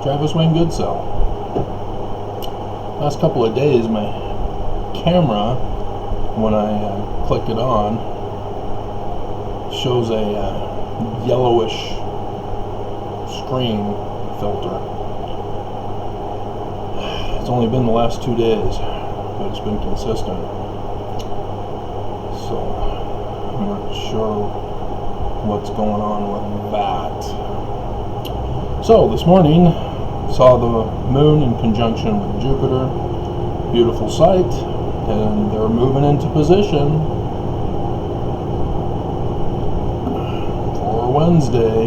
Travis Wayne Goodsell. Last couple of days, my camera, when I click it on, shows a yellowish screen filter. It's only been the last 2 days, but it's been consistent. So I'm not sure what's going on with that. So this morning, saw the moon in conjunction with Jupiter. Beautiful sight, and they're moving into position for Wednesday.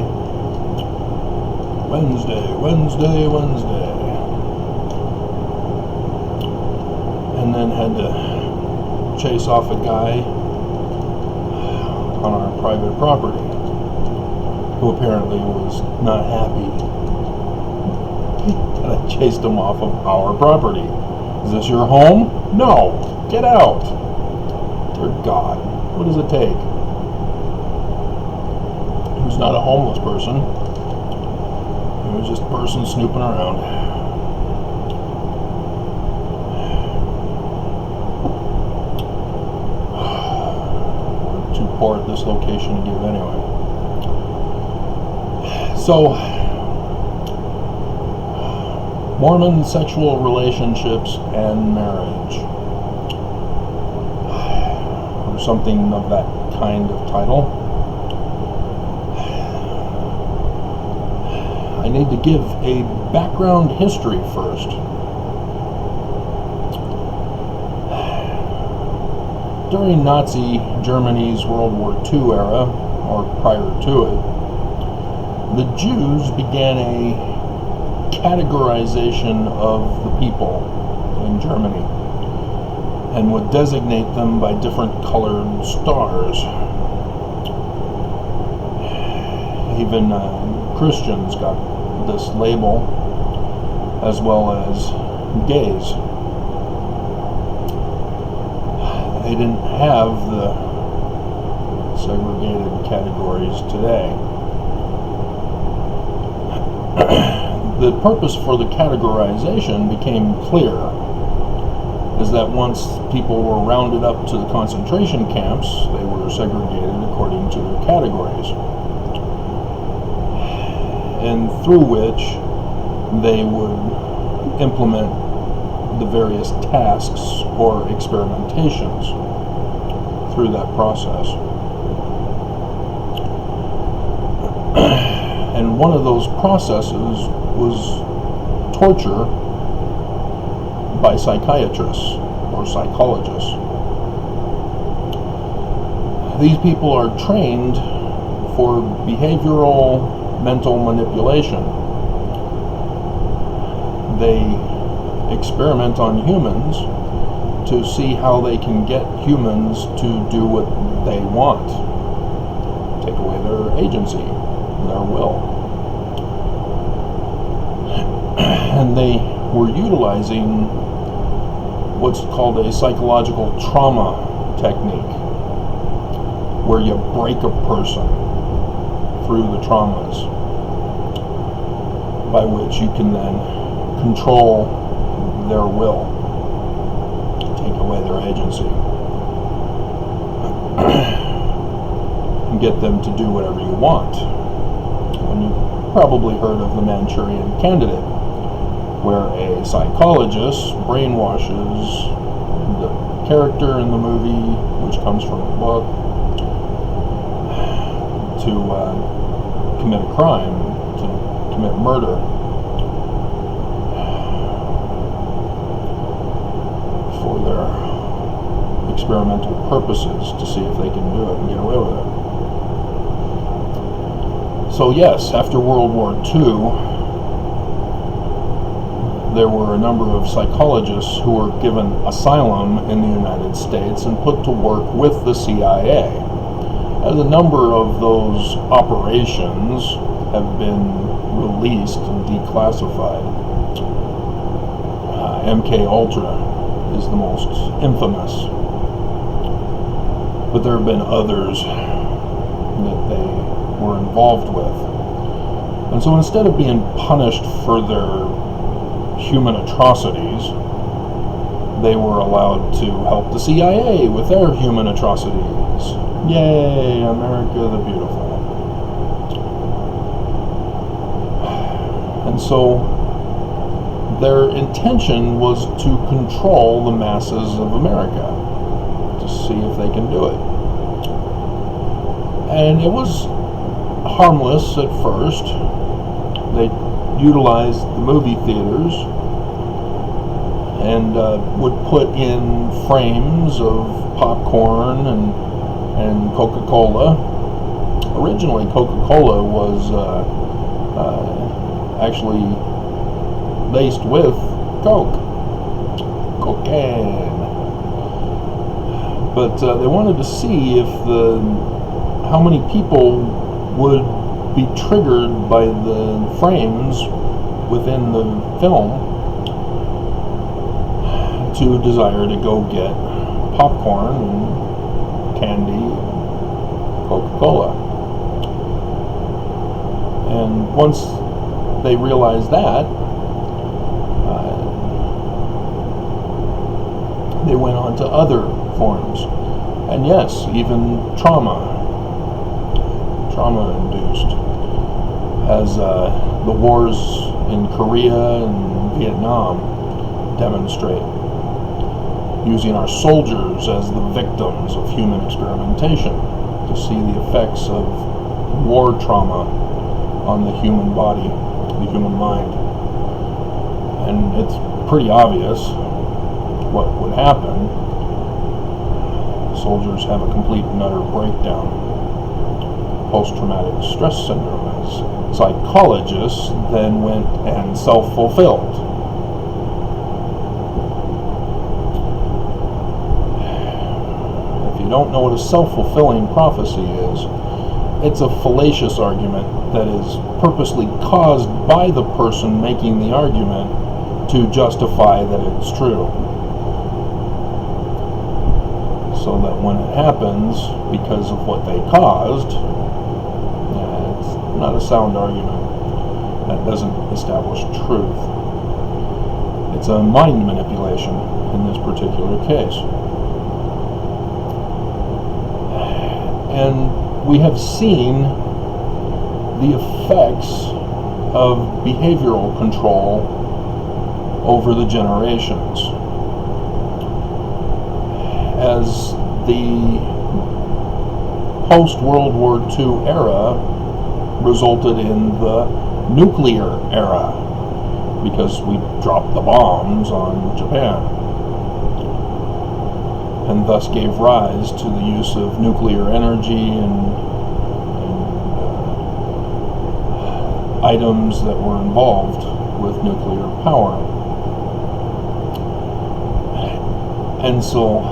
And then had to chase off a guy on our private property who apparently was not happy that I chased him off of our property. Is this your home? No! Get out! Dear God, what does it take? He was not a homeless person. He was just a person snooping around. We're too poor at this location to give anyway. So, Mormon sexual relationships and marriage, or something of that kind of title. I need to give a background history first. During Nazi Germany's World War II era, or prior to it, the Jews began a categorization of the people in Germany and would designate them by different colored stars. Even Christians got this label, as well as gays. They didn't have the segregated categories today. The purpose for the categorization became clear, is that once people were rounded up to the concentration camps, they were segregated according to their categories, and through which they would implement the various tasks or experimentations through that process. And one of those processes was torture by psychiatrists or psychologists. These people are trained for behavioral mental manipulation. They experiment on humans to see how they can get humans to do what they want. Take away their agency, their will. And they were utilizing what's called a psychological trauma technique, where you break a person through the traumas, by which you can then control their will, take away their agency, and get them to do whatever you want. And you've probably heard of the Manchurian Candidate, where a psychologist brainwashes the character in the movie, which comes from a book, to commit a crime, to commit murder, for their experimental purposes, to see if they can do it and get away with it. So yes, after World War II, there were a number of psychologists who were given asylum in the United States and put to work with the CIA. As a number of those operations have been released and declassified. MK Ultra is the most infamous, but there have been others that they were involved with. And so instead of being punished for their human atrocities, they were allowed to help the CIA with their human atrocities. Yay, America the Beautiful. And so their intention was to control the masses of America, to see if they can do it. And it was harmless at first. They utilized the movie theaters and would put in frames of popcorn and Coca-Cola. Originally, Coca-Cola was actually laced with cocaine. But they wanted to see if how many people would be triggered by the frames within the film to desire to go get popcorn and candy and Coca-Cola. And once they realized that, they went on to other forms. And yes, even trauma-induced, as the wars in Korea and Vietnam demonstrate, using our soldiers as the victims of human experimentation to see the effects of war trauma on the human body, the human mind. And it's pretty obvious what would happen. Soldiers have a complete and utter breakdown, post-traumatic stress syndrome, as psychologists then went and self-fulfilled. If you don't know what a self-fulfilling prophecy is, it's a fallacious argument that is purposely caused by the person making the argument to justify that it's true. So that when it happens, because of what they caused, it's not a sound argument. That doesn't establish truth. It's a mind manipulation in this particular case. And we have seen the effects of behavioral control over the generations. As the post-World War II era resulted in the nuclear era, because we dropped the bombs on Japan, and thus gave rise to the use of nuclear energy and items that were involved with nuclear power. And so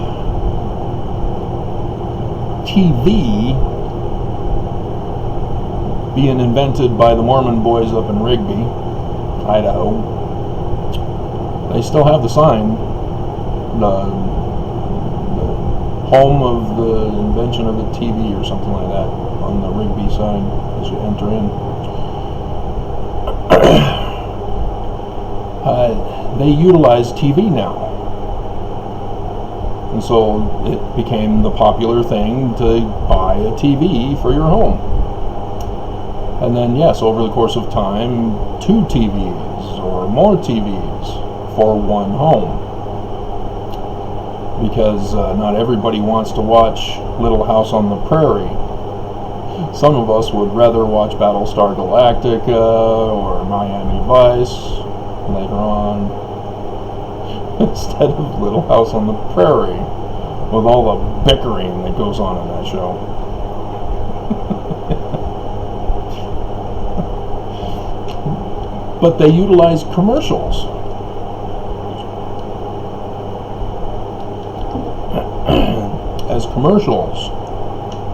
TV being invented by the Mormon boys up in Rigby, Idaho, they still have the sign, the home of the invention of the TV or something like that on the Rigby sign as you enter in. They utilize TV now. And so it became the popular thing to buy a TV for your home. And then, yes, over the course of time, 2 TVs or more TVs for one home. Because not everybody wants to watch Little House on the Prairie. Some of us would rather watch Battlestar Galactica or Miami Vice later on, instead of Little House on the Prairie, with all the bickering that goes on in that show. But they utilize commercials. As commercials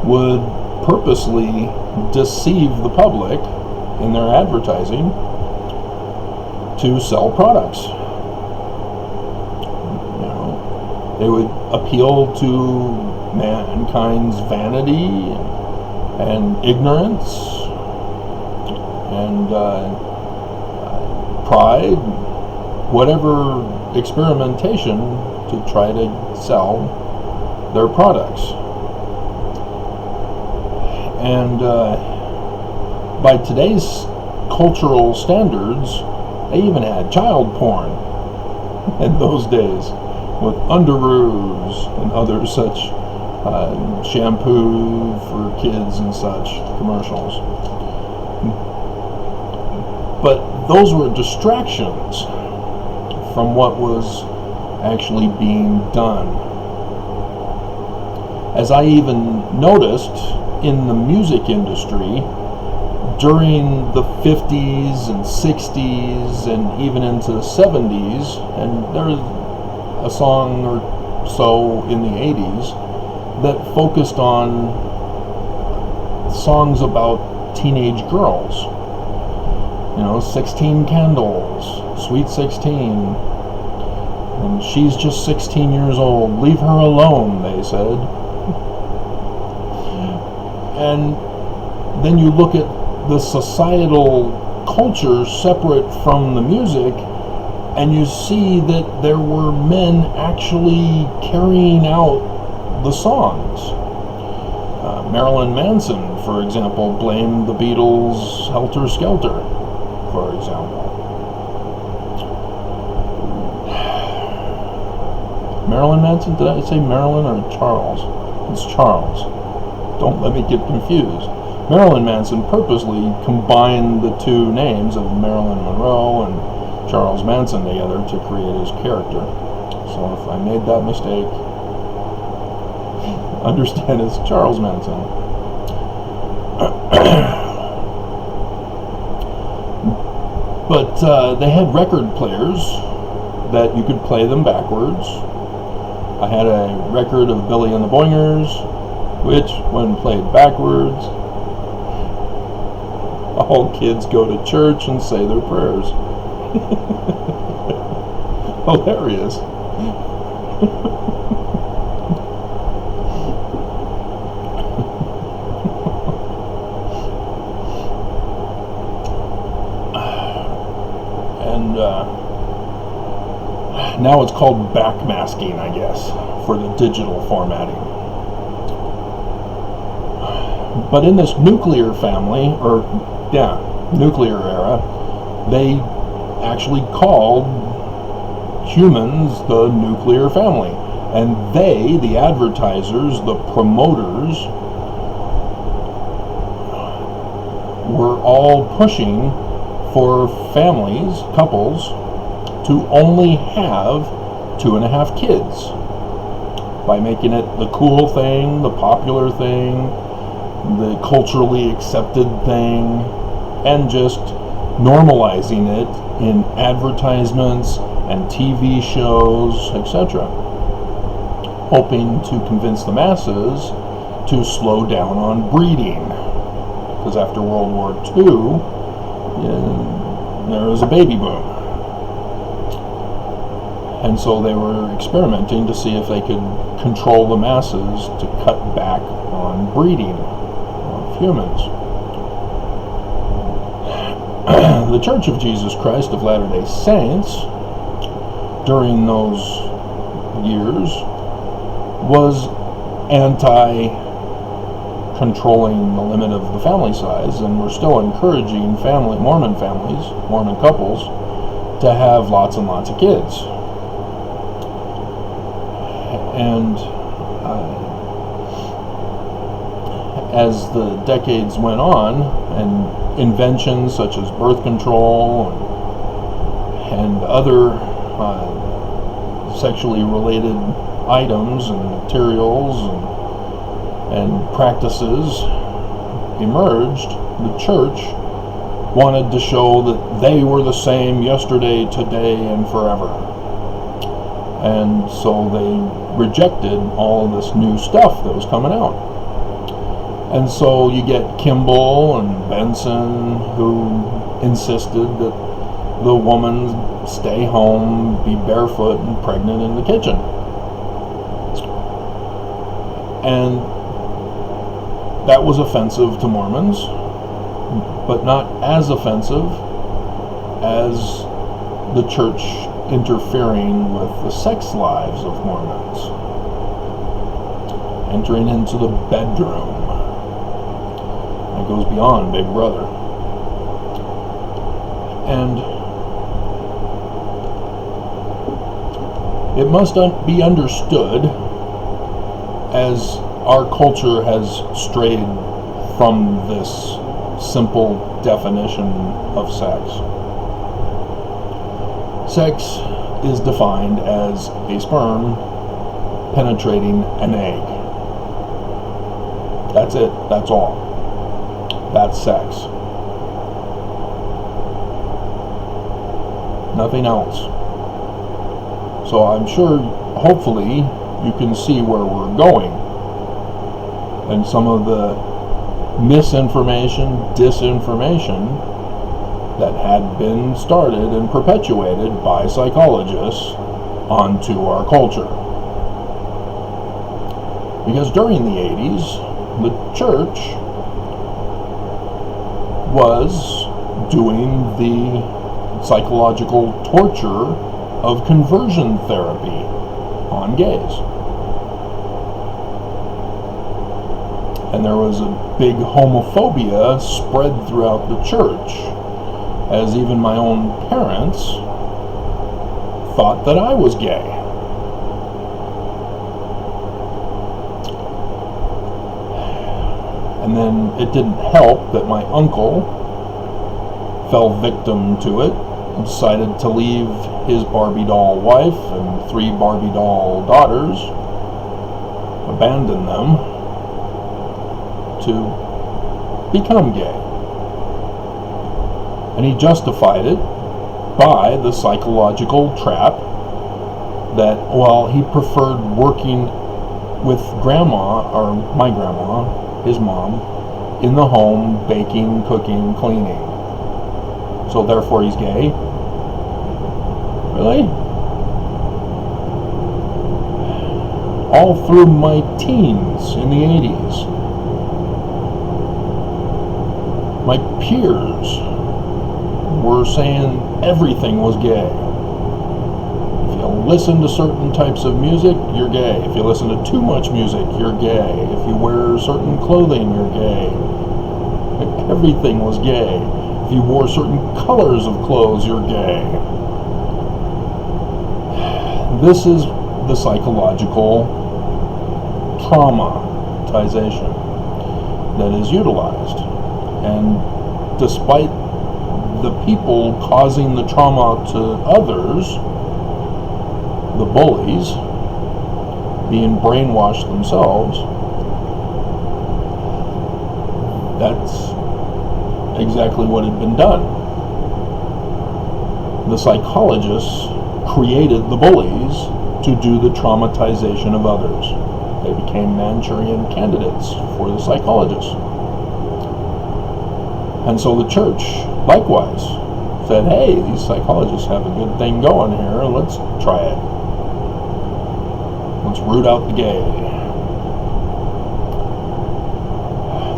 would purposely deceive the public in their advertising to sell products. They would appeal to mankind's vanity and ignorance and pride, whatever experimentation to try to sell their products. And by today's cultural standards, they even had child porn in those days, with underoos and other such shampoo for kids and such commercials. But those were distractions from what was actually being done. As I even noticed in the music industry during the 50s and 60s and even into the 70s, and there's a song or so in the 80s that focused on songs about teenage girls. 16 Candles, Sweet 16, and she's just 16 years old, leave her alone, they said. And then you look at the societal culture separate from the music, and you see that there were men actually carrying out the songs. Marilyn Manson, for example, blamed the Beatles' Helter Skelter, for example. Marilyn Manson, did I say Marilyn or Charles? It's Charles. Don't let me get confused. Marilyn Manson purposely combined the two names of Marilyn Monroe and Charles Manson together to create his character. So if I made that mistake, understand it's Charles Manson. But they had record players that you could play them backwards. I had a record of Billy and the Boingers, which, when played backwards, all kids go to church and say their prayers. Hilarious. And now it's called backmasking, I guess, for the digital formatting. But in this nuclear family, nuclear era, they actually called humans the nuclear family. And they, the advertisers, the promoters, were all pushing for families, couples, to only have 2.5 kids by making it the cool thing, the popular thing, the culturally accepted thing, and just normalizing it in advertisements and TV shows, etc., hoping to convince the masses to slow down on breeding. Because after World War II, there was a baby boom. And so they were experimenting to see if they could control the masses to cut back on breeding of humans. The Church of Jesus Christ of Latter-day Saints, during those years, was anti-controlling the limit of the family size, and were still encouraging Mormon families, Mormon couples, to have lots and lots of kids. And as the decades went on, and inventions such as birth control and other sexually related items and materials and practices emerged, the church wanted to show that they were the same yesterday, today, and forever. And so they rejected all of this new stuff that was coming out. And so you get Kimball and Benson, who insisted that the woman stay home, be barefoot and pregnant in the kitchen. And that was offensive to Mormons, but not as offensive as the church interfering with the sex lives of Mormons, entering into the bedroom. It goes beyond Big Brother. And it must be understood, as our culture has strayed from this simple definition of sex. Sex is defined as a sperm penetrating an egg. That's it. That's all. That's sex. Nothing else. So I'm sure, hopefully, you can see where we're going. And some of the misinformation, disinformation that had been started and perpetuated by psychologists onto our culture. Because during the 80s, the church was doing the psychological torture of conversion therapy on gays. And there was a big homophobia spread throughout the church, as even my own parents thought that I was gay. And then it didn't help that my uncle fell victim to it and decided to leave his Barbie doll wife and 3 Barbie doll daughters, abandon them to become gay. And he justified it by the psychological trap that, well, he preferred working with grandma, or my grandma, his mom, in the home, baking, cooking, cleaning. So therefore he's gay? Really? All through my teens in the 80s, my peers were saying everything was gay. If you listen to certain types of music, you're gay. If you listen to too much music, you're gay. If you wear certain clothing, you're gay. Everything was gay. If you wore certain colors of clothes, you're gay. This is the psychological traumatization that is utilized. And despite the people causing the trauma to others, the bullies, being brainwashed themselves, that's exactly what had been done. The psychologists created the bullies to do the traumatization of others. They became Manchurian candidates for the psychologists. And so the church, likewise, said, hey, these psychologists have a good thing going here, let's try it. Let's root out the gay.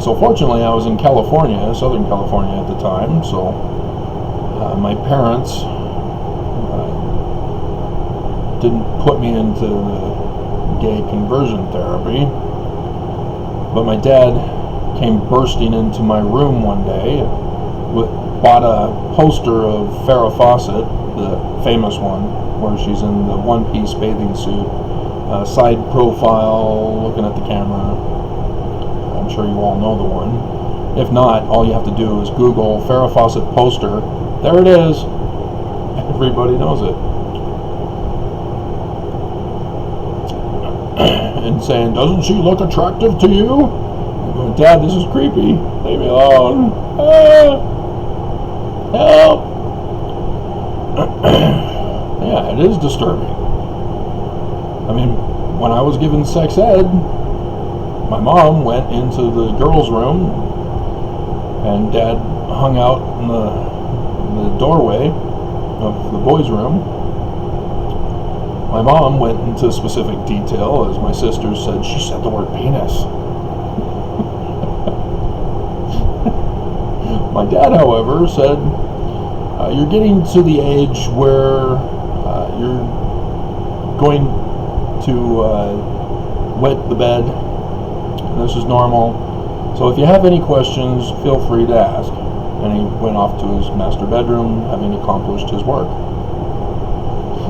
So fortunately, I was in California, Southern California at the time, so my parents didn't put me into the gay conversion therapy, but my dad came bursting into my room one day, bought a poster of Farrah Fawcett, the famous one, where she's in the one-piece bathing suit, side profile, looking at the camera. I'm sure you all know the one. If not, all you have to do is Google Farrah Fawcett poster. There it is. Everybody knows it. And saying, doesn't she look attractive to you? Dad, this is creepy. Leave me alone. Help! Yeah, it is disturbing. I mean, when I was given sex ed, my mom went into the girls' room, and Dad hung out in the doorway of the boys' room. My mom went into specific detail, as my sister said, she said the word penis. My dad, however, said, you're getting to the age where you're going to wet the bed. This is normal. So if you have any questions, feel free to ask. And he went off to his master bedroom, having accomplished his work.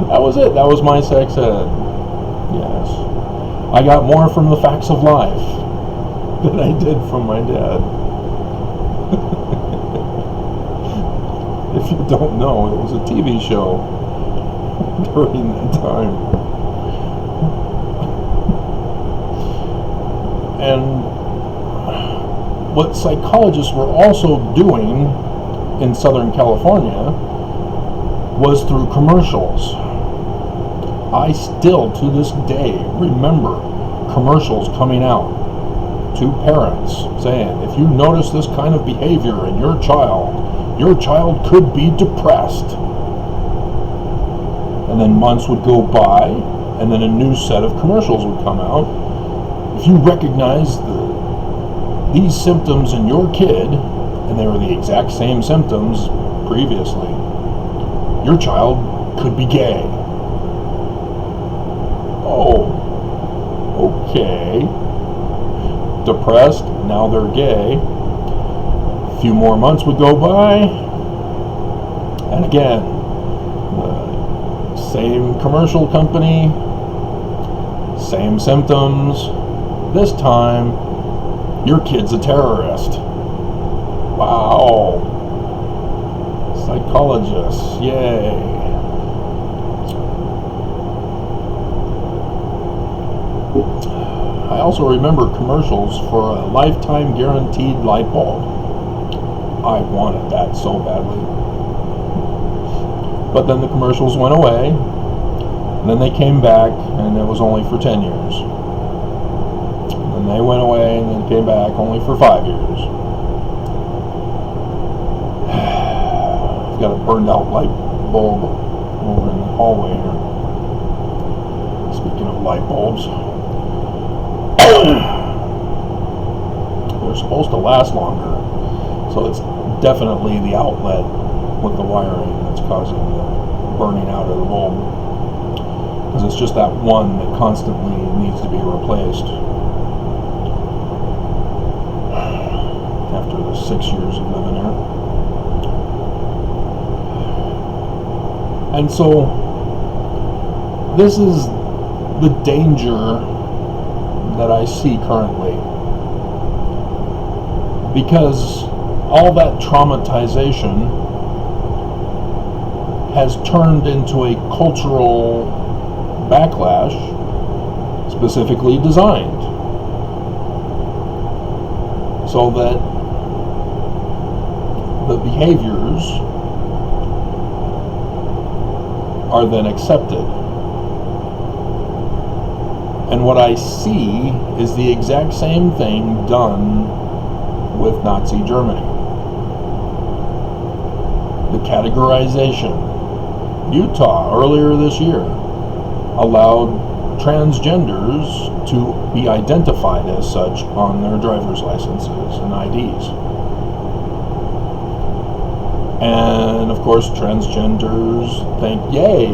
That was it. That was my sex ed. Yes. I got more from the facts of life than I did from my dad. If you don't know, it was a TV show during that time. And what psychologists were also doing in Southern California was through commercials. I still, to this day, remember commercials coming out to parents saying, if you notice this kind of behavior in your child could be depressed. And then months would go by, and then a new set of commercials would come out. If you recognize these symptoms in your kid, and they were the exact same symptoms previously, your child could be gay. Oh, okay. Depressed, now they're gay. A few more months would go by, and again, the same commercial company, same symptoms. This time, your kid's a terrorist. Wow. Psychologists, yay. I also remember commercials for a lifetime guaranteed light bulb. I wanted that so badly. But then the commercials went away, and then they came back, and it was only for 10 years. And they went away, and then came back only for 5 years. I've got a burned out light bulb over in the hallway here. Speaking of light bulbs, they're supposed to last longer, so it's definitely the outlet with the wiring that's causing the burning out of the bulb, because it's just that one that constantly needs to be replaced after the 6 years of living here. And so this is the danger that I see currently, because all that traumatization has turned into a cultural backlash specifically designed so that the behaviors are then accepted. And what I see is the exact same thing done with Nazi Germany. The categorization. Utah, earlier this year, allowed transgenders to be identified as such on their driver's licenses and IDs. And of course, transgenders think, yay,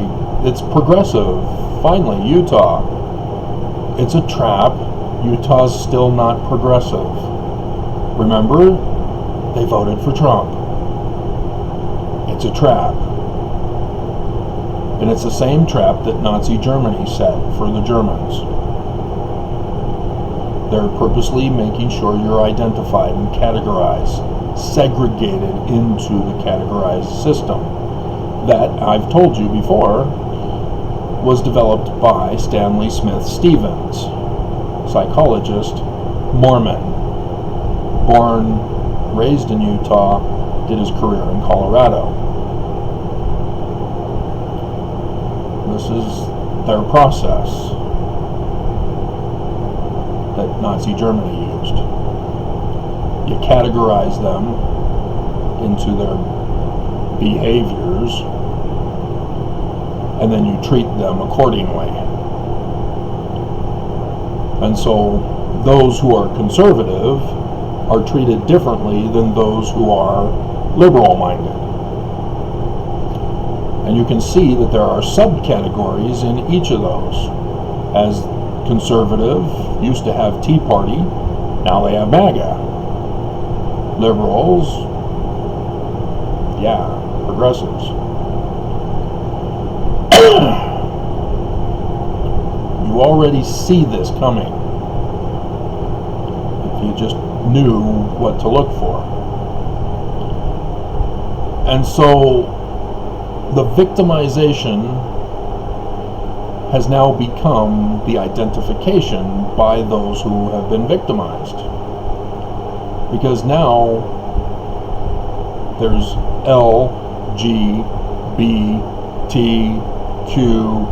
it's progressive. Finally, Utah. It's a trap. Utah's still not progressive. Remember, they voted for Trump. It's a trap. And it's the same trap that Nazi Germany set for the Germans. They're purposely making sure you're identified and categorized, segregated into the categorized system that, I've told you before, was developed by Stanley Smith Stevens, psychologist, Mormon, born, raised in Utah, did his career in Colorado. This is their process that Nazi Germany used. You categorize them into their behaviors, and then you treat them accordingly. And so those who are conservative are treated differently than those who are liberal-minded. And you can see that there are subcategories in each of those. As conservative used to have Tea Party, now they have MAGA. Liberals, yeah, progressives. You already see this coming if you just knew what to look for. And so the victimization has now become the identification by those who have been victimized. Because now there's L, G, B, T, Q,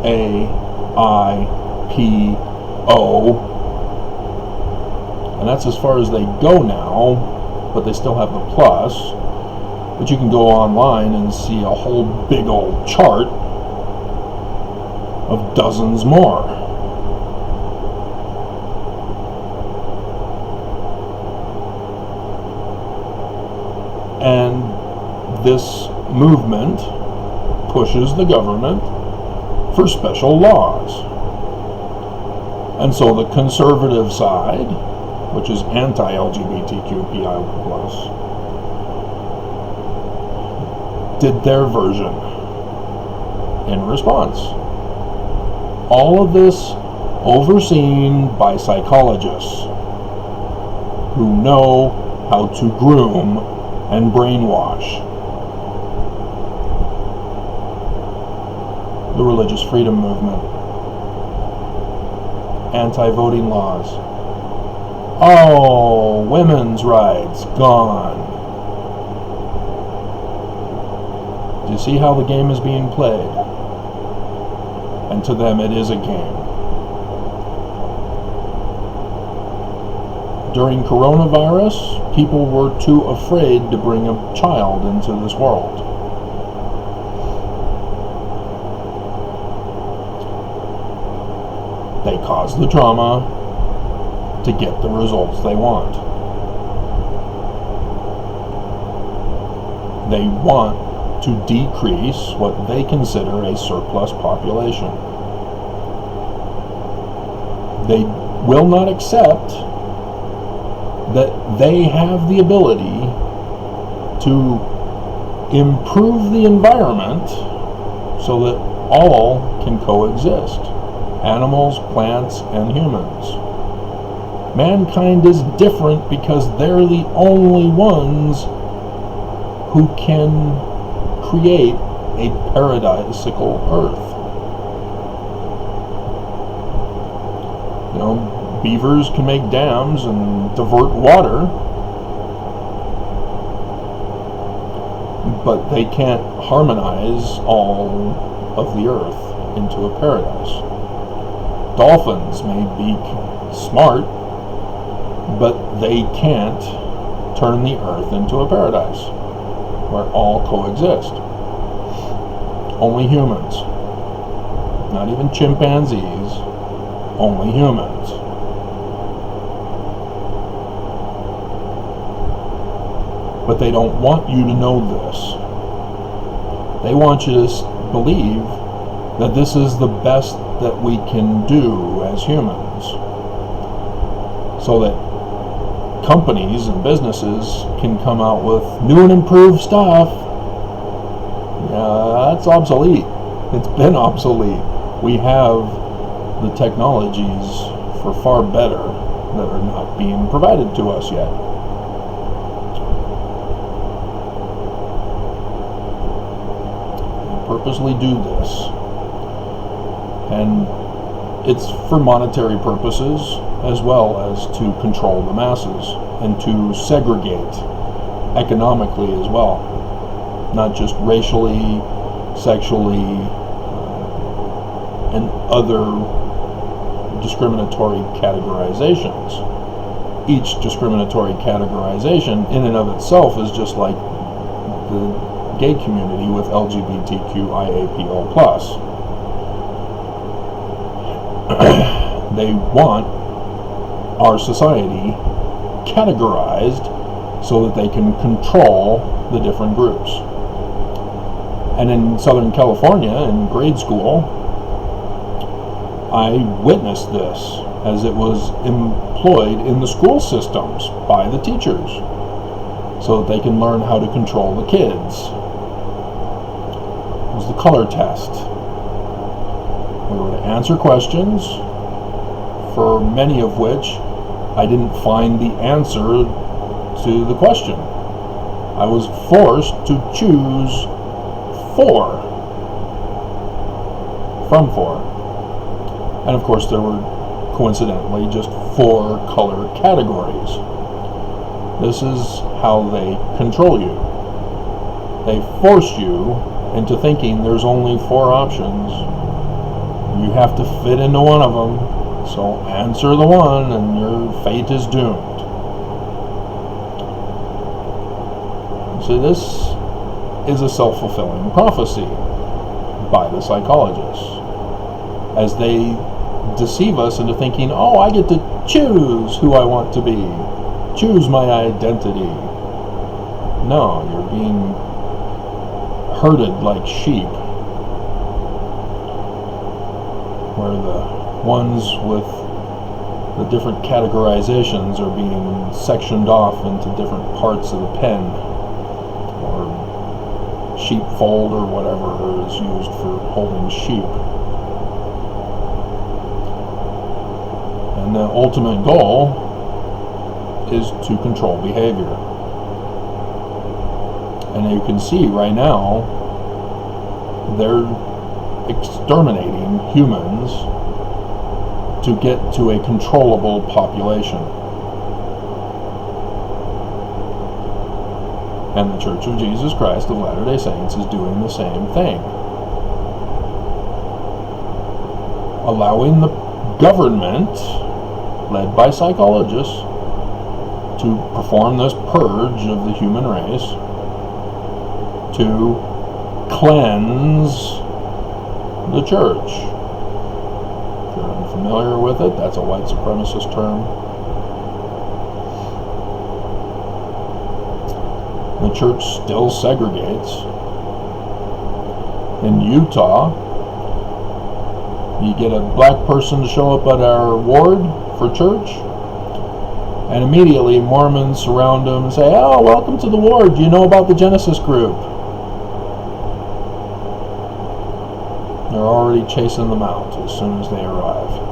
A, I, P, O. And that's as far as they go now, but they still have the plus. But you can go online and see a whole big old chart of dozens more. And this movement pushes the government for special laws. And so the conservative side, which is anti-LGBTQPI+, did their version in response. All of this overseen by psychologists who know how to groom and brainwash. The religious freedom movement, anti-voting laws. Oh, women's rights, gone. Do you see how the game is being played? And to them it is a game. During coronavirus, people were too afraid to bring a child into this world. They cause the trauma to get the results they want. They want to decrease what they consider a surplus population. They will not accept that they have the ability to improve the environment so that all can coexist. Animals, plants, and humans. Mankind is different because they're the only ones who can create a paradisical earth. You know, beavers can make dams and divert water, but they can't harmonize all of the earth into a paradise. Dolphins may be smart, but they can't turn the earth into a paradise where all coexist. Only humans. Not even chimpanzees. Only humans. But they don't want you to know this. They want you to believe that this is the best that we can do as humans, so that companies and businesses can come out with new and improved stuff. That's obsolete. It's been obsolete. We have the technologies for far better that are not being provided to us yet. They purposely do this. And it's for monetary purposes as well as to control the masses and to segregate economically as well, not just racially, sexually, and other discriminatory categorizations. Each discriminatory categorization in and of itself is just like the gay community with LGBTQIAPO+. They want our society categorized so that they can control the different groups. And in Southern California, in grade school, I witnessed this as it was employed in the school systems by the teachers so that they can learn how to control the kids. It was the color test. We were to answer questions, for many of which I didn't find the answer to the question. I was forced to choose 4 from 4. And of course there were coincidentally just 4 color categories. This is how they control you. They force you into thinking there's only 4 options. You have to fit into one of them, so answer the one and your fate is doomed. So this is a self-fulfilling prophecy by the psychologists, as they deceive us into thinking, oh, I get to choose who I want to be, choose my identity. No, you're being herded like sheep, where the ones with the different categorizations are being sectioned off into different parts of the pen, or sheepfold, or whatever is used for holding sheep. And the ultimate goal is to control behavior. And you can see right now they're exterminating humans to get to a controllable population. And the Church of Jesus Christ of Latter-day Saints is doing the same thing, allowing the government, led by psychologists, to perform this purge of the human race, to cleanse the church. If you're unfamiliar with it, that's a white supremacist term. The church still segregates. In Utah, you get a black person to show up at our ward for church, and immediately Mormons surround them and say, oh, welcome to the ward. Do you know about the Genesis group? They're already chasing them out as soon as they arrive.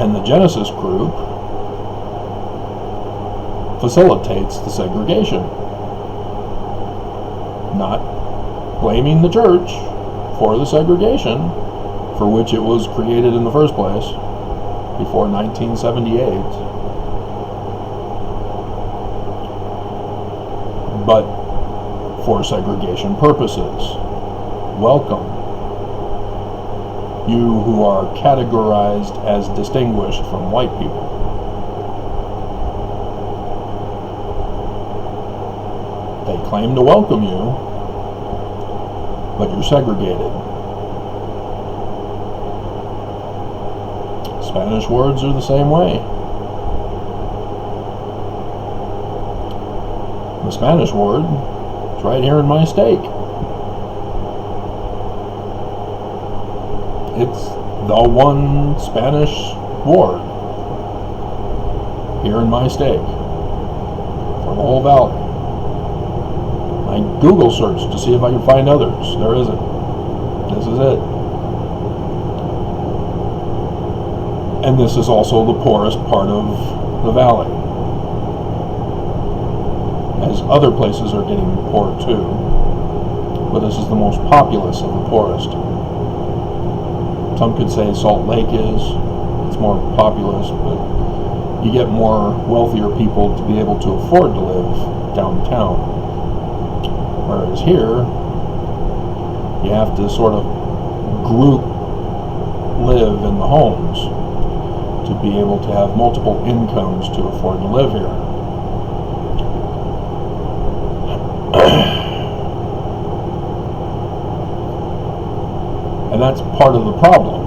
And the Genesis group facilitates the segregation, not blaming the church for the segregation for which it was created in the first place before 1978, but for segregation purposes. Welcome, you who are categorized as distinguished from white people. They claim to welcome you, but you're segregated. Spanish words are the same way. The Spanish word is right here in my steak. It's the one Spanish word here in my steak for the whole valley. I Google searched to see if I could find others. There isn't. This is it. And this is also the poorest part of the valley, as other places are getting poor too, but this is the most populous of the poorest. Some could say Salt Lake it's more populous, but you get more wealthier people to be able to afford to live downtown. Whereas here, you have to sort of group live in the homes to be able to have multiple incomes to afford to live here. And that's part of the problem.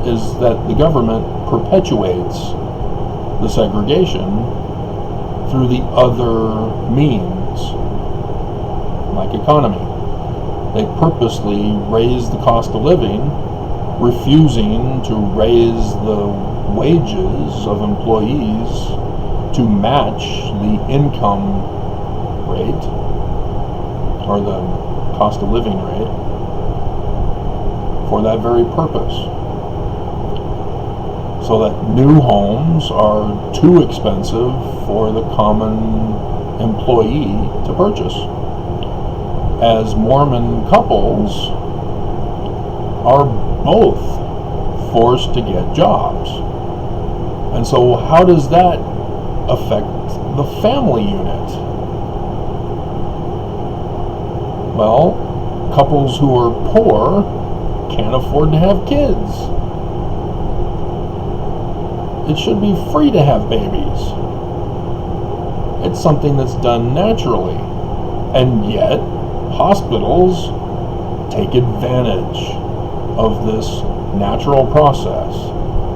is that the government perpetuates the segregation through the other means, like economy. They purposely raise the cost of living, refusing to raise the wages of employees to match the income rate or the cost of living rate for that very purpose. So that new homes are too expensive for the common employee to purchase. As Mormon couples are both forced to get jobs. And so how does that affect the family unit? Well, couples who are poor can't afford to have kids. It should be free to have babies. It's something that's done naturally. And yet, hospitals take advantage of this natural process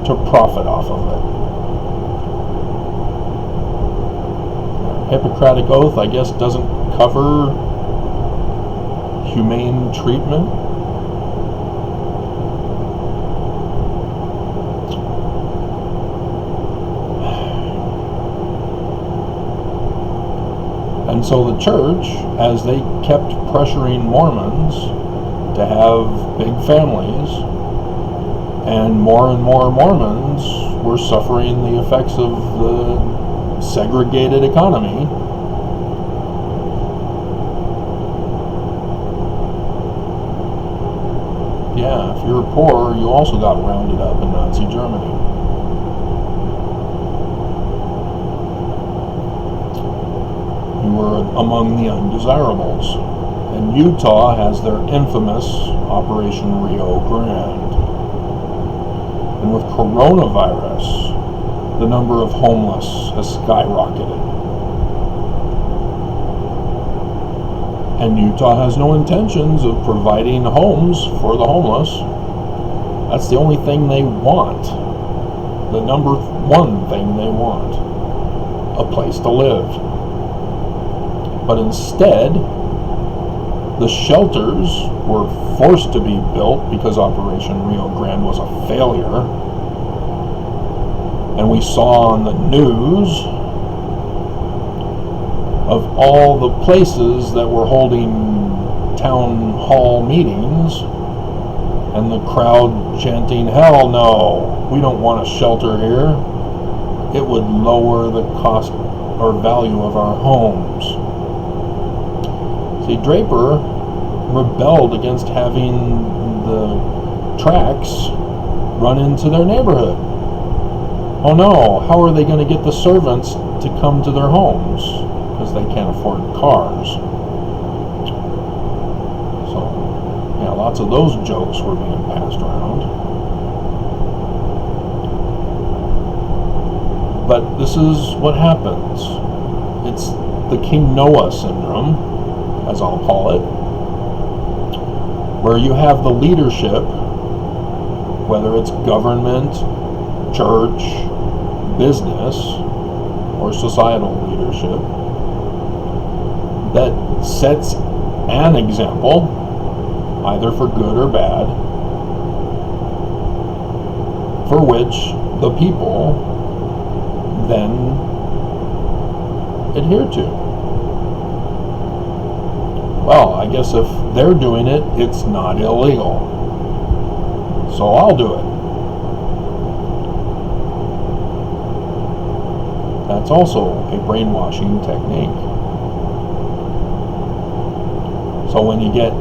to profit off of it. Hippocratic Oath, I guess, doesn't cover humane treatment. And so the church, as they kept pressuring Mormons to have big families, and more Mormons were suffering the effects of the segregated economy, yeah, if you were poor, you also got rounded up in Nazi Germany. You were among the undesirables. And Utah has their infamous Operation Rio Grande. And with coronavirus, the number of homeless has skyrocketed. And Utah has no intentions of providing homes for the homeless. That's the only thing they want. The number one thing they want. A place to live. But instead, the shelters were forced to be built because Operation Rio Grande was a failure. And we saw on the news of all the places that were holding town hall meetings and the crowd chanting, "Hell no, we don't want a shelter here. It would lower the cost or value of our homes." See, Draper rebelled against having the tracks run into their neighborhood. Oh no, how are they going to get the servants to come to their homes? Because they can't afford cars. So, yeah, lots of those jokes were being passed around. But this is what happens. It's the King Noah syndrome, as I'll call it, where you have the leadership, whether it's government, church, business, or societal leadership, that sets an example, either for good or bad, for which the people then adhere to. Well, I guess if they're doing it, it's not illegal. So I'll do it. That's also a brainwashing technique. So when you get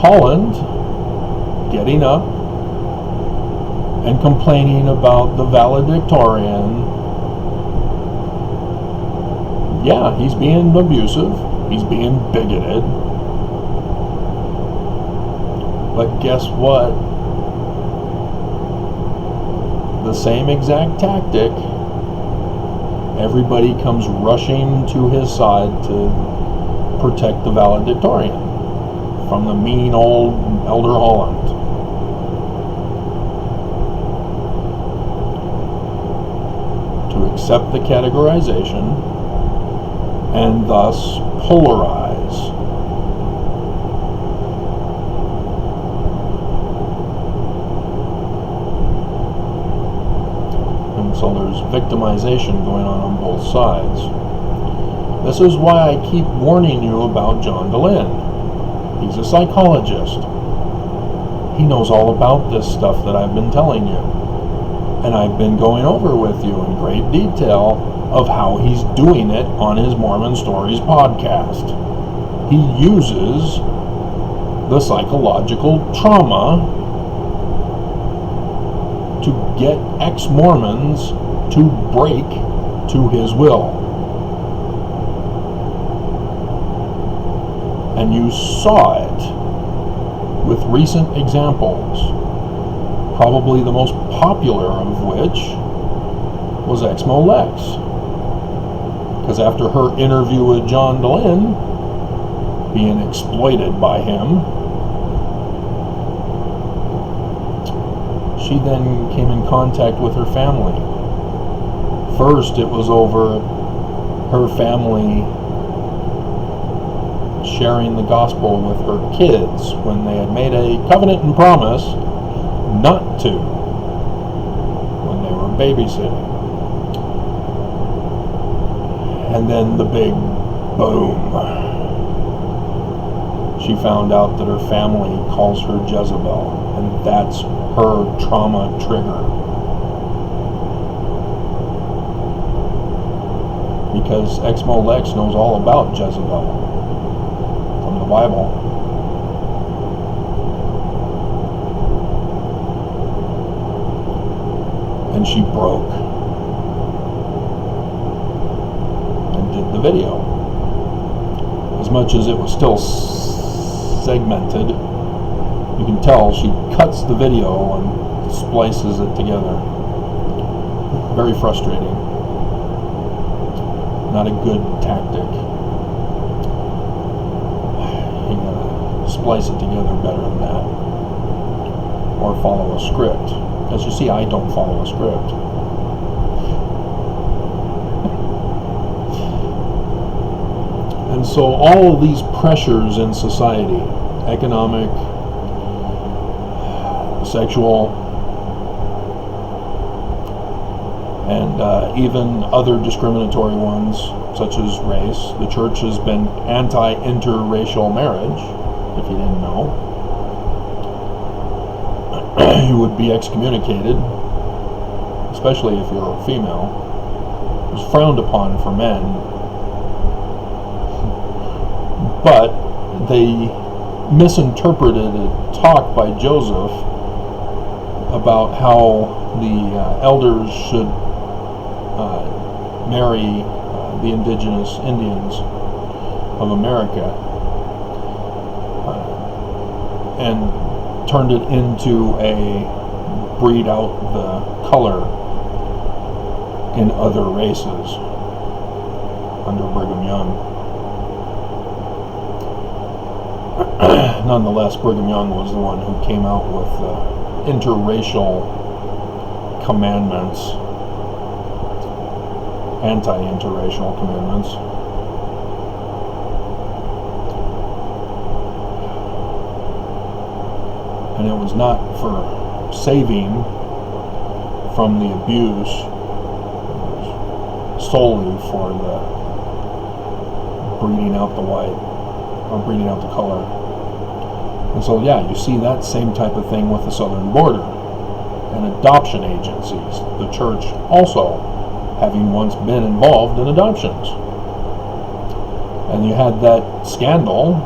Holland getting up and complaining about the valedictorian, yeah, he's being abusive, he's being bigoted. But guess what? The same exact tactic, everybody comes rushing to his side to protect the valedictorian from the mean old Elder Holland. accept the categorization and thus polarize. And so there's victimization going on both sides. This is why I keep warning you about John DeLynn. He's a psychologist. He knows all about this stuff that I've been telling you. And I've been going over with you in great detail of how he's doing it on his Mormon Stories podcast. He uses the psychological trauma to get ex-Mormons to break to his will. And you saw it with recent examples, probably the most popular of which was Exmo Lex. Because after her interview with John DeLynn, being exploited by him, she then came in contact with her family. First, it was over her family sharing the gospel with her kids when they had made a covenant and promise not to when they were babysitting. And then the big boom. She found out that her family calls her Jezebel, and that's her trauma trigger. Because Exmo Lex knows all about Jezebel from the Bible. And she broke and did the video. As much as it was still segmented, you can tell she cuts the video and splices it together. Very frustrating. Not a good tactic. You gotta splice it together better than that. Or follow a script. As you see, I don't follow a script. And so all of these pressures in society, economic, sexual, and even other discriminatory ones, such as race. The church has been anti-interracial marriage, if you didn't know. You would be excommunicated, especially if you're a female. It was frowned upon for men. But they misinterpreted a talk by Joseph about how the elders should marry the indigenous Indians of America, and turned it into a breed out the color in other races under Brigham Young. Nonetheless, Brigham Young was the one who came out with the interracial commandments, anti-interracial commandments. And it was not for saving from the abuse, it was solely for the breeding out the white, or breeding out the color. And so, yeah, you see that same type of thing with the southern border and adoption agencies. The church also having once been involved in adoptions. And you had that scandal,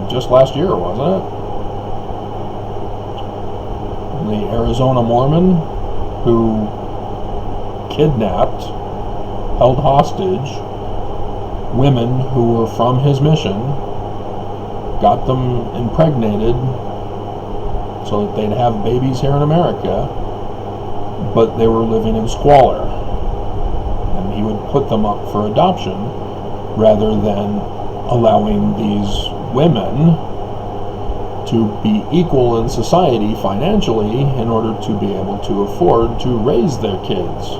just last year, wasn't it? The Arizona Mormon who kidnapped, held hostage women who were from his mission, got them impregnated so that they'd have babies here in America, but they were living in squalor. And he would put them up for adoption rather than allowing these women to be equal in society financially in order to be able to afford to raise their kids.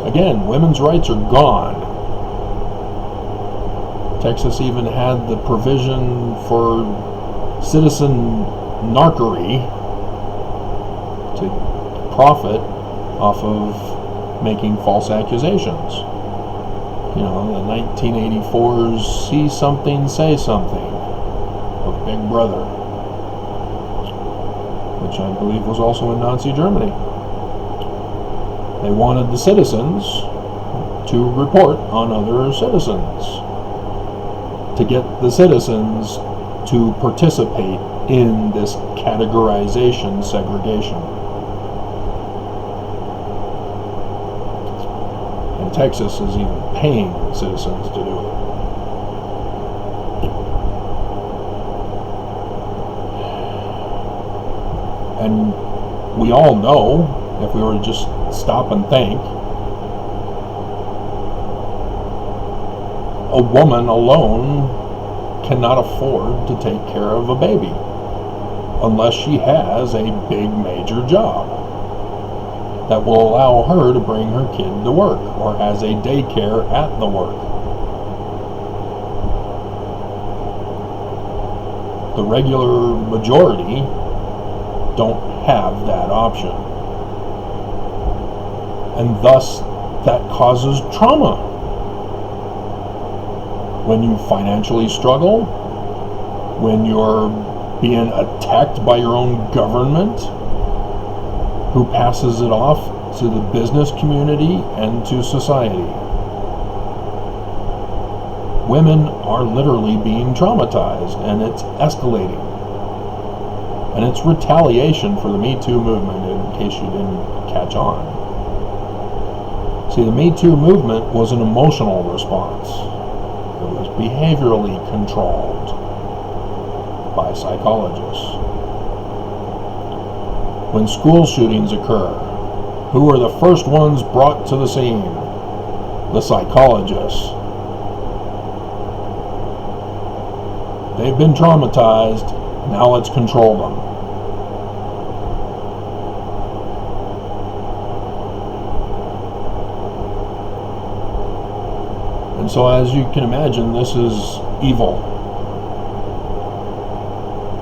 Again, women's rights are gone. Texas even had the provision for citizen narcery to profit off of making false accusations. You know, the 1984's See Something, Say Something of Big Brother, which I believe was also in Nazi Germany. They wanted the citizens to report on other citizens, to get the citizens to participate in this categorization segregation. And Texas is even paying citizens to do it. And we all know, if we were to just stop and think, a woman alone cannot afford to take care of a baby unless she has a big major job that will allow her to bring her kid to work or has a daycare at the work. The regular majority don't have that option. And thus, that causes trauma. When you financially struggle, when you're being attacked by your own government, who passes it off to the business community and to society. Women are literally being traumatized, and it's escalating. And it's retaliation for the Me Too movement, in case you didn't catch on. See, the Me Too movement was an emotional response. It was behaviorally controlled by psychologists. When school shootings occur, who are the first ones brought to the scene? The psychologists. They've been traumatized, now let's control them. And so, as you can imagine, this is evil.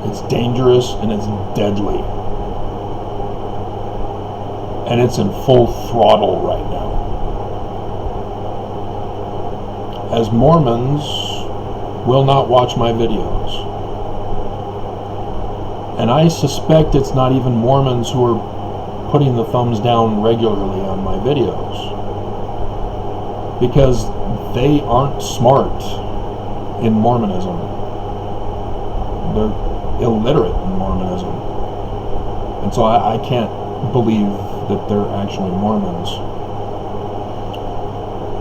It's dangerous and it's deadly. And it's in full throttle right now. As Mormons will not watch my videos. And I suspect it's not even Mormons who are putting the thumbs down regularly on my videos. Because they aren't smart in Mormonism. They're illiterate in Mormonism. And so I can't believe that they're actually Mormons.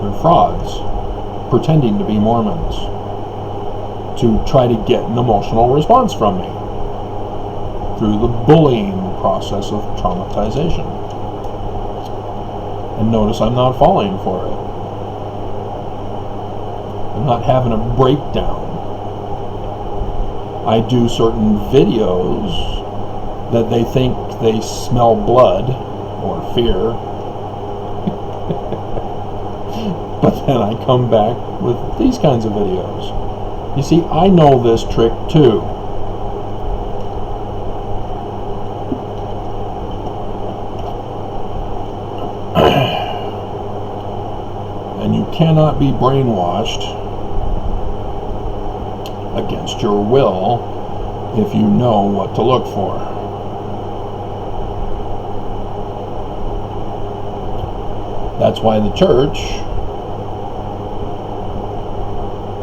They're frauds, pretending to be Mormons, to try to get an emotional response from me through the bullying process of traumatization. And notice I'm not falling for it. I'm not having a breakdown. I do certain videos that they think they smell blood or fear. But then I come back with these kinds of videos. You see, I know this trick too. And you cannot be brainwashed against your will if you know what to look for. That's why the church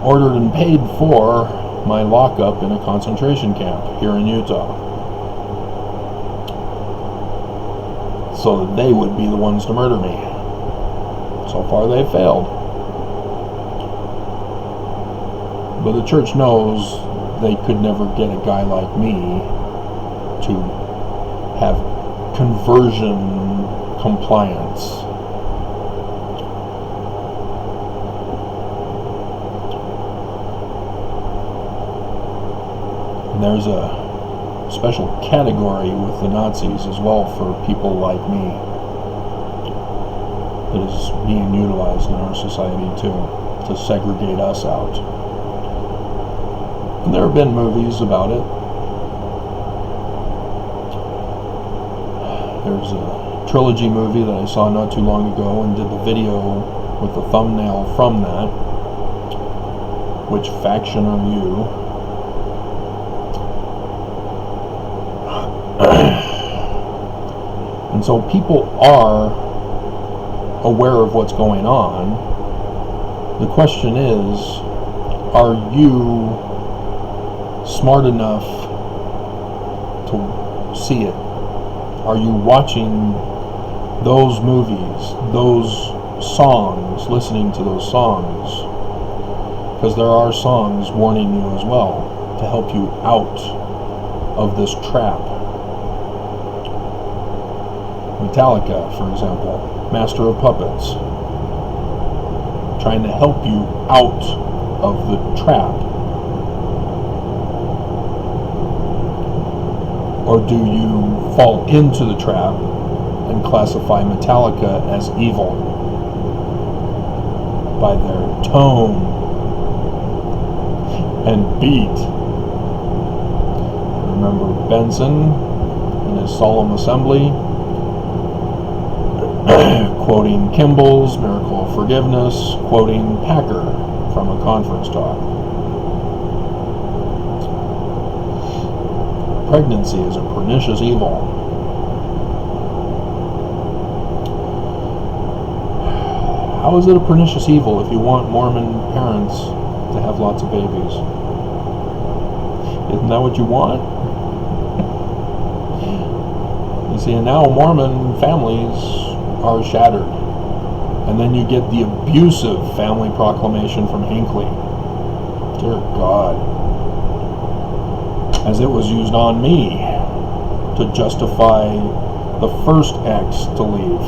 ordered and paid for my lockup in a concentration camp here in Utah, so that they would be the ones to murder me. So far they've failed. But the church knows they could never get a guy like me to have conversion compliance. And there's a special category with the Nazis as well for people like me. that is being utilized in our society to segregate us out. And there have been movies about it. There's a trilogy movie that I saw not too long ago and did the video with the thumbnail from that. Which faction are you? And so people are aware of what's going on. The question is, are you smart enough to see it? Are you watching those movies, those songs, listening to those songs? Because there are songs warning you as well to help you out of this trap. Metallica, for example, Master of Puppets, trying to help you out of the trap. Or do you fall into the trap and classify Metallica as evil by their tone and beat? Remember Benson in his solemn assembly quoting Kimball's Miracle of Forgiveness, quoting Packer from a conference talk. Pregnancy is a pernicious evil. How is it a pernicious evil if you want Mormon parents to have lots of babies? Isn't that what you want? You see, and now Mormon families are shattered. And then you get the abusive family proclamation from Hinckley. Dear God. As it was used on me to justify the first ex to leave.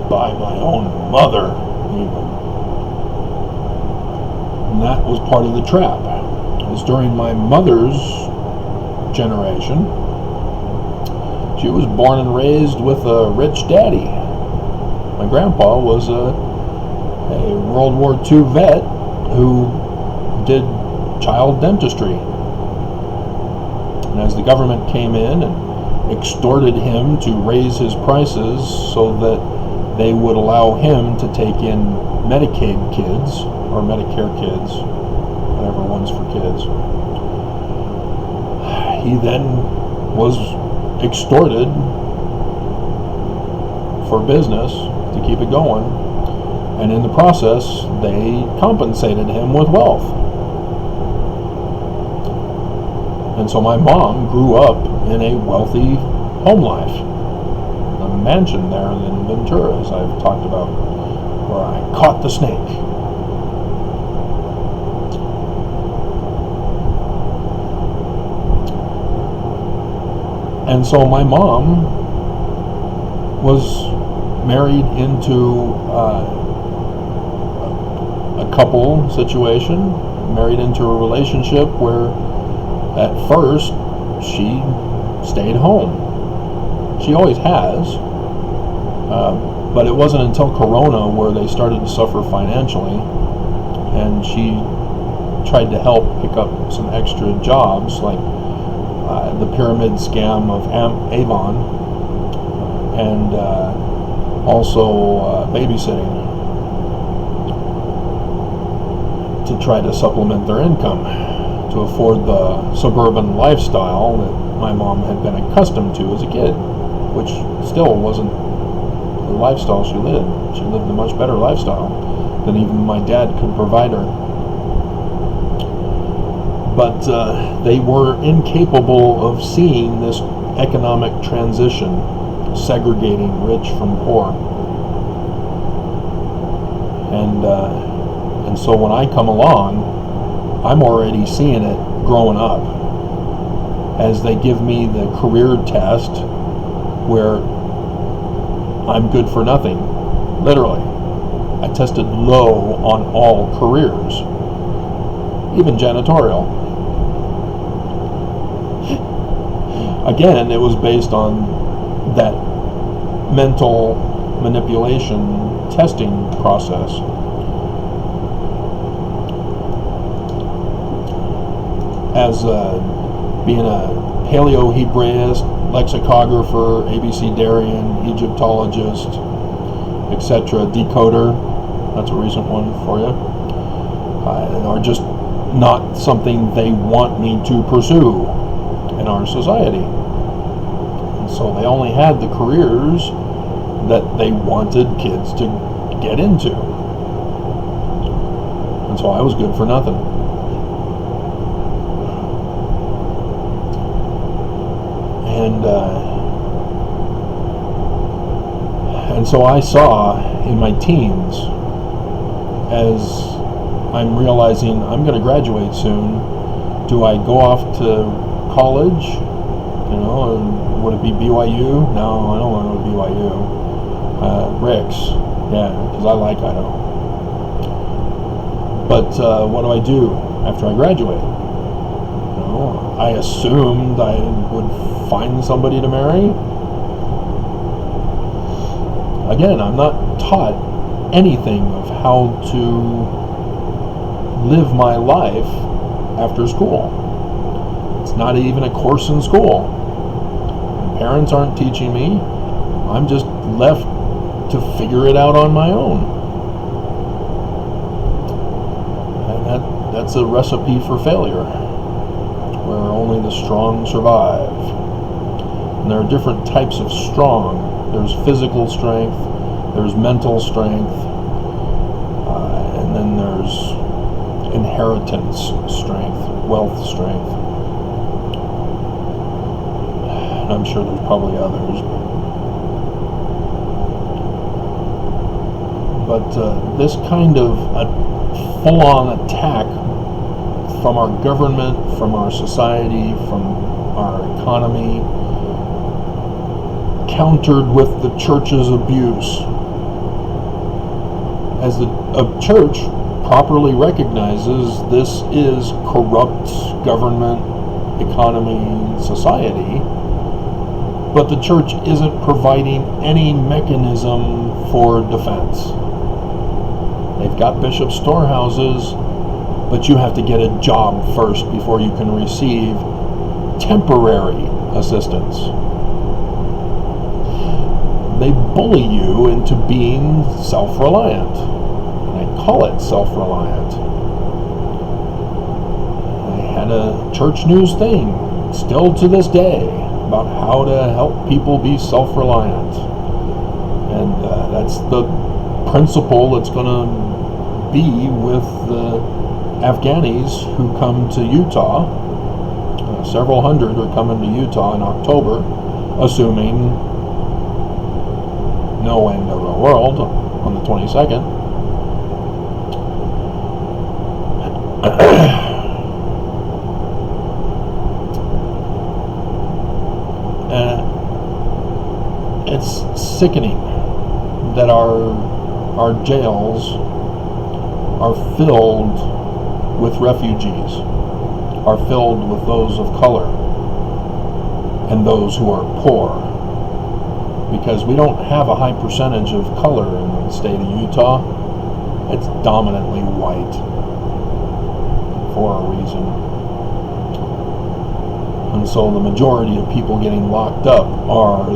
By my own mother, even. And that was part of the trap. It was during my mother's generation. She was born and raised with a rich daddy. My grandpa was a World War II vet who did child dentistry. And as the government came in and extorted him to raise his prices so that they would allow him to take in Medicaid kids, or Medicare kids, whatever one's for kids, he then was extorted for business to keep it going, and in the process they compensated him with wealth. And so my mom grew up in a wealthy home life, a mansion there in Ventura, as I've talked about, where I caught the snake. And so my mom was married into a couple situation, married into a relationship where at first she stayed home. She always has, but it wasn't until Corona where they started to suffer financially, and she tried to help pick up some extra jobs, like the pyramid scam of Avon, and also babysitting, to try to supplement their income, to afford the suburban lifestyle that my mom had been accustomed to as a kid, which still wasn't the lifestyle she lived. She lived a much better lifestyle than even my dad could provide her. But they were incapable of seeing this economic transition, segregating rich from poor. And so when I come along, I'm already seeing it growing up, as they give me the career test where I'm good for nothing, literally. I tested low on all careers, even janitorial. Again, it was based on that mental manipulation testing process. As being a paleo-Hebraist, lexicographer, abecedarian, Egyptologist, etc., decoder, that's a recent one for you, are just not something they want me to pursue in our society. And so they only had the careers that they wanted kids to get into. And so I was good for nothing. And so I saw in my teens, as I'm realizing I'm going to graduate soon, do I go off to college? Would it be BYU? No, I don't want to go to BYU. Rick's, yeah, because I like Idaho. But what do I do after I graduate? I assumed I would find somebody to marry. Again, I'm not taught anything of how to live my life after school. It's not even a course in school. My parents aren't teaching me. I'm just left to figure it out on my own. And that's a recipe for failure, where only the strong survive. And there are different types of strong. There's physical strength, there's mental strength, and then there's inheritance strength, wealth strength. And I'm sure there's probably others. But this kind of a full-on attack from our government, from our society, from our economy, countered with the church's abuse. As a church properly recognizes this is corrupt government, economy, society, but the church isn't providing any mechanism for defense. They've got bishop storehouses, but you have to get a job first before you can receive temporary assistance. They bully you into being self-reliant. And I call it self-reliant. I had a church news thing, still to this day, about how to help people be self-reliant. And that's the principle that's going to be with the Afghanis who come to Utah. Several hundred are coming to Utah in October, assuming no end of the world on the 22nd. It's sickening that our jails are filled with refugees, are filled with those of color and those who are poor. Because we don't have a high percentage of color in the state of Utah. It's dominantly white for a reason. And so the majority of people getting locked up are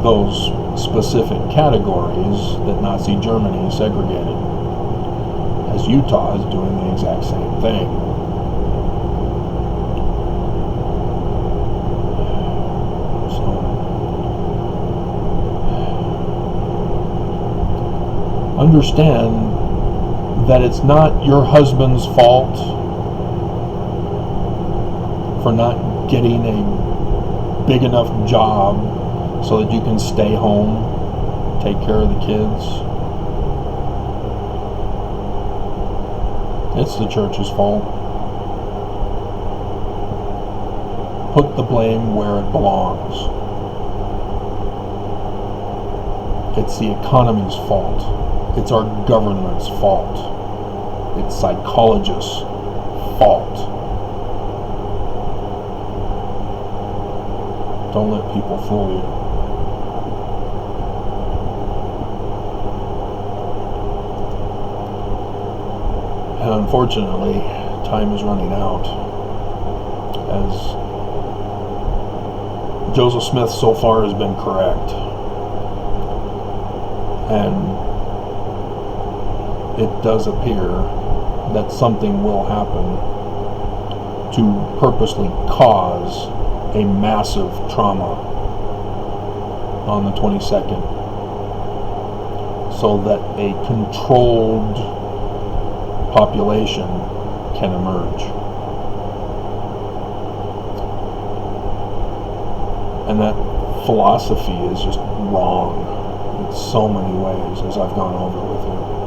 those specific categories that Nazi Germany segregated. As Utah is doing the exact same thing. Understand that it's not your husband's fault for not getting a big enough job so that you can stay home, take care of the kids. It's the church's fault. Put the blame where it belongs. It's the economy's fault. It's our government's fault. It's psychologists' fault. Don't let people fool you. unfortunately, time is running out. As Joseph Smith so far has been correct. And it does appear that something will happen to purposely cause a massive trauma on the 22nd, so that a controlled population can emerge. And that philosophy is just wrong in so many ways, as I've gone over with you.